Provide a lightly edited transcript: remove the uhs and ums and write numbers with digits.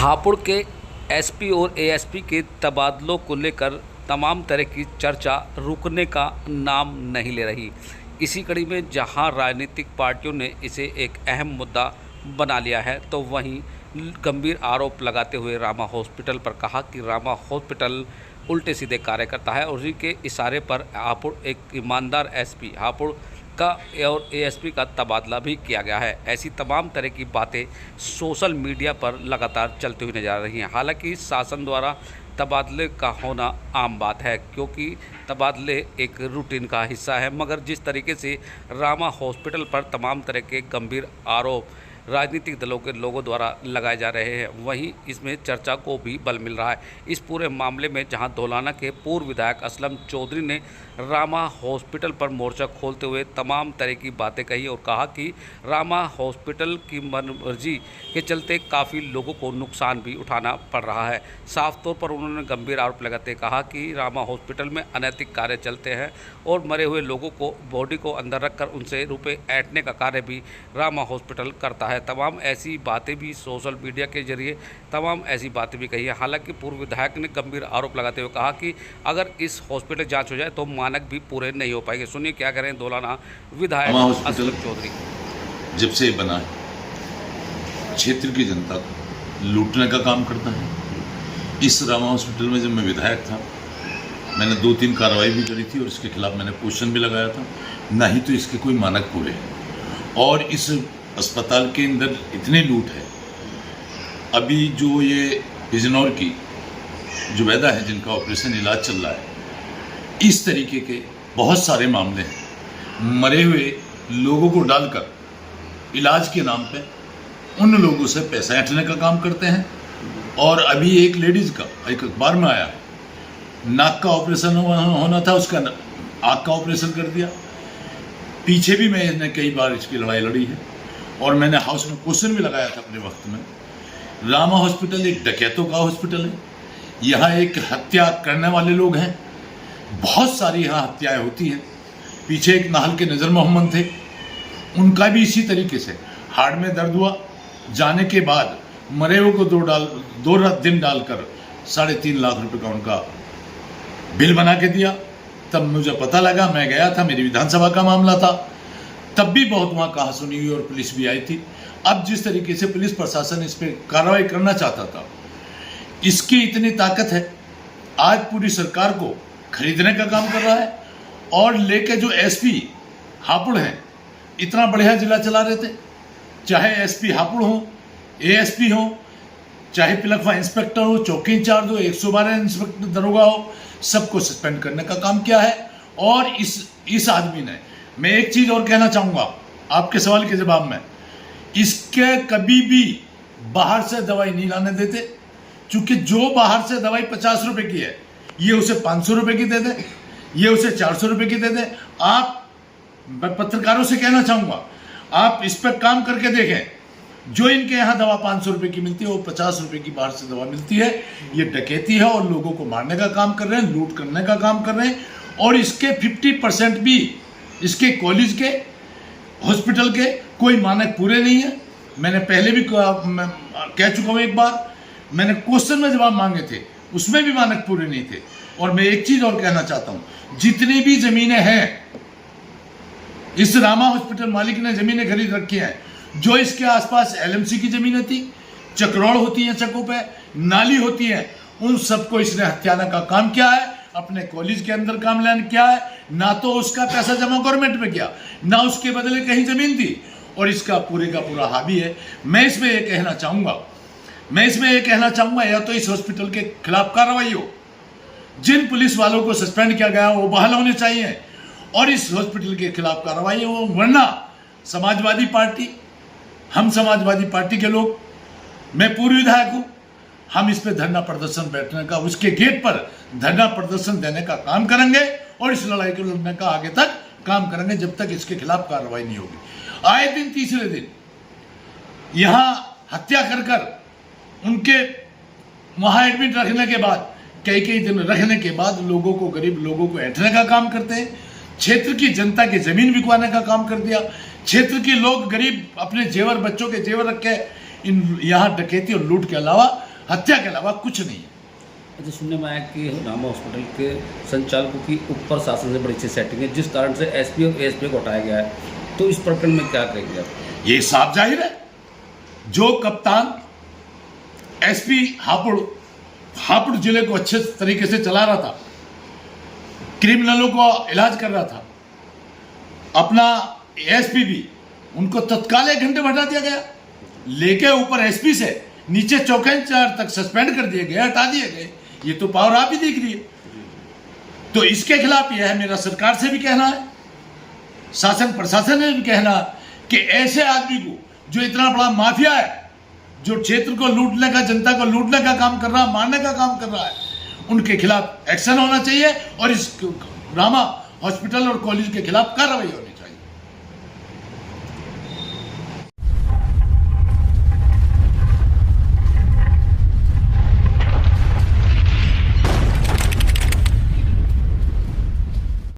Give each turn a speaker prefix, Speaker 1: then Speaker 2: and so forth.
Speaker 1: हापुड़ के एसपी और एएसपी के तबादलों को लेकर तमाम तरह की चर्चा रुकने का नाम नहीं ले रही। इसी कड़ी में जहां राजनीतिक पार्टियों ने इसे एक अहम मुद्दा बना लिया है, तो वहीं गंभीर आरोप लगाते हुए रामा हॉस्पिटल पर कहा कि रामा हॉस्पिटल उल्टे सीधे कार्य करता है और उसी के इशारे पर हापुड़ एक ईमानदार एसपी हापुड़ का और एएसपी का तबादला भी किया गया है। ऐसी तमाम तरह की बातें सोशल मीडिया पर लगातार चलती हुई नजर आ रही हैं। हालांकि शासन द्वारा तबादले का होना आम बात है, क्योंकि तबादले एक रूटीन का हिस्सा है, मगर जिस तरीके से रामा हॉस्पिटल पर तमाम तरह के गंभीर आरोप राजनीतिक दलों के लोगों द्वारा लगाए जा रहे हैं, वहीं इसमें चर्चा को भी बल मिल रहा है। इस पूरे मामले में जहां धौलाना के पूर्व विधायक असलम चौधरी ने रामा हॉस्पिटल पर मोर्चा खोलते हुए तमाम तरह की बातें कही और कहा कि रामा हॉस्पिटल की मनमर्जी के चलते काफ़ी लोगों को नुकसान भी उठाना पड़ रहा है। साफ तौर पर उन्होंने गंभीर आरोप लगाते कहा कि रामा हॉस्पिटल में अनैतिक कार्य चलते हैं और मरे हुए लोगों को बॉडी को अंदर रखकर उनसे रुपए ऐंठने का कार्य भी रामा हॉस्पिटल करता है। तमाम ऐसी बातें भी सोशल मीडिया के जरिए तमाम ऐसी बातें भी कही है। हालांकि पूर्व विधायक ने गंभीर आरोप लगाते हुए कहा कि अगर इस हॉस्पिटल जांच हो जाए तो मानक भी पूरे नहीं हो पाएंगे। सुनिए क्या कह रहे हैं धौलाना विधायक असलम चौधरी।
Speaker 2: जब से बना है क्षेत्र की जनता को लूटने का काम करता है। इस रामा हॉस्पिटल में जब मैं विधायक था, मैंने 2-3 कार्रवाई भी करी थी और इसके खिलाफ मैंने क्वेश्चन भी लगाया था। ना ही तो इसके कोई मानक पूरे हैं और इस अस्पताल के अंदर इतने लूट है। अभी जो ये बिजनौर की जो वैदा है जिनका ऑपरेशन इलाज चल रहा है, इस तरीके के बहुत सारे मामले हैं। मरे हुए लोगों को डालकर इलाज के नाम पे उन लोगों से पैसा ऐंठने का काम करते हैं। और अभी एक लेडीज का एक अखबार में आया है, नाक का ऑपरेशन होना था, उसका आँख का ऑपरेशन कर दिया। पीछे भी मैंने कई बार इसकी लड़ाई लड़ी है और मैंने हाउस में क्वेश्चन भी लगाया था अपने वक्त में। रामा हॉस्पिटल एक डकैतों का हॉस्पिटल है। यहाँ एक हत्या करने वाले लोग हैं, बहुत सारी यहाँ हत्याएं होती हैं। पीछे एक नाहल के नज़र मोहम्मद थे, उनका भी इसी तरीके से हार्ट में दर्द हुआ, जाने के बाद मरे हुए को 2 दिन डालकर 3.5 लाख रुपए का उनका बिल बना के दिया। तब मुझे पता लगा, मैं गया था, मेरी विधानसभा का मामला था, तब भी बहुत वहाँ कहा सुनी हुई और पुलिस भी आई थी। अब जिस तरीके से पुलिस प्रशासन इस पर कार्रवाई करना चाहता था, इसकी इतनी ताकत है, आज पूरी सरकार को खरीदने का काम कर रहा है। और लेके जो एसपी हापुड़ हैं, इतना बढ़िया जिला चला रहे थे, चाहे एसपी हापुड़ हो, एएसपी हो, चाहे पिलखवा इंस्पेक्टर हो, चौकी इंचार्ज हो, 112 इंस्पेक्टर दरोगा हो, सबको सस्पेंड करने का काम किया है। और इस आदमी ने, मैं एक चीज और कहना चाहूंगा आपके सवाल के जवाब में, इसके कभी भी बाहर से दवाई नहीं लाने देते, क्योंकि जो बाहर से दवाई 50 रुपए की है, ये उसे 500 रुपए की दे दे, ये उसे 400 रुपए की दे दे। आप, मैं पत्रकारों से कहना चाहूंगा, आप इस पर काम करके देखें। जो इनके यहाँ दवा 500 रुपए की मिलती है, वो 50 रुपए की बाहर से दवा मिलती है। ये डकैती है और लोगों को मारने का काम कर रहे हैं, लूट करने का काम कर रहे हैं। और इसके 50% भी इसके कॉलेज के, हॉस्पिटल के कोई मानक पूरे नहीं है। मैंने पहले भी कह चुका हूँ, एक बार मैंने क्वेश्चन में जवाब मांगे थे, उसमें भी मानक पूरे नहीं थे। और मैं एक चीज और कहना चाहता हूँ, जितनी भी जमीनें हैं, इस रामा हॉस्पिटल मालिक ने जमीनें खरीद रखी हैं। जो इसके आसपास एलएमसी की जमीनें थी, चक्रोड़ होती हैं चक्कों पे, नाली होती है, उन सबको इसने हत्याने का काम किया है। अपने कॉलेज के अंदर काम लेने किया है, ना तो उसका पैसा जमा गवर्नमेंट में किया, ना उसके बदले कहीं जमीन दी, और इसका पूरे का पूरा हावी है। मैं इसमें ये कहना चाहूंगा, या तो इस हॉस्पिटल के खिलाफ कार्रवाई हो, जिन पुलिस वालों को सस्पेंड किया गया वो बहाल होने चाहिए, और इस हॉस्पिटल के खिलाफ कार्रवाई हो, वरना समाजवादी पार्टी, हम समाजवादी पार्टी के लोग, मैं पूर्व विधायक हूं, हम इस पे धरना प्रदर्शन बैठने का, उसके गेट पर धरना प्रदर्शन देने का काम करेंगे और इस लड़ाई को लड़ने का आगे तक काम करेंगे, जब तक इसके खिलाफ कार्रवाई नहीं होगी। आए दिन, तीसरे दिन यहां हत्या कर उनके वहां एडमिट रखने के बाद, कई दिन रखने के बाद लोगों को, गरीब लोगों को ऐंठने का काम करते हैं। क्षेत्र की जनता की जमीन बिकवाने का काम कर दिया। क्षेत्र के लोग गरीब अपने जेवर, बच्चों के जेवर रख के इन यहाँ डकैती और लूट के अलावा हत्या के अलावा कुछ नहीं है।
Speaker 1: अच्छा, सुनने में आया कि रामा हॉस्पिटल के संचालकों की ऊपर शासन से बड़ी अच्छी सेटिंग है, जिस कारण से एसपी और एएसपी को हटाया गया है, तो इस प्रकरण में क्या कहेंगे आप?
Speaker 2: ये साफ जाहिर है, जो कप्तान एसपी हापुड़ जिले को अच्छे तरीके से चला रहा था, क्रिमिनलों को इलाज कर रहा था, अपना एसपी भी, उनको तत्काल 1 घंटे में हटा दिया गया, लेके ऊपर एसपी से नीचे चौकी इंचार्ज तक सस्पेंड कर दिए गए, हटा दिए गए। ये तो पावर आप ही देख रही है। तो इसके खिलाफ यह है, मेरा सरकार से भी कहना है, शासन प्रशासन ने भी कहना कि ऐसे आदमी को, जो इतना बड़ा माफिया है, जो क्षेत्र को लूटने का, जनता को लूटने का काम कर रहा है, मारने का काम कर रहा है, उनके खिलाफ एक्शन होना चाहिए और इस रामा हॉस्पिटल और कॉलेज के खिलाफ कार्रवाई होनी चाहिए।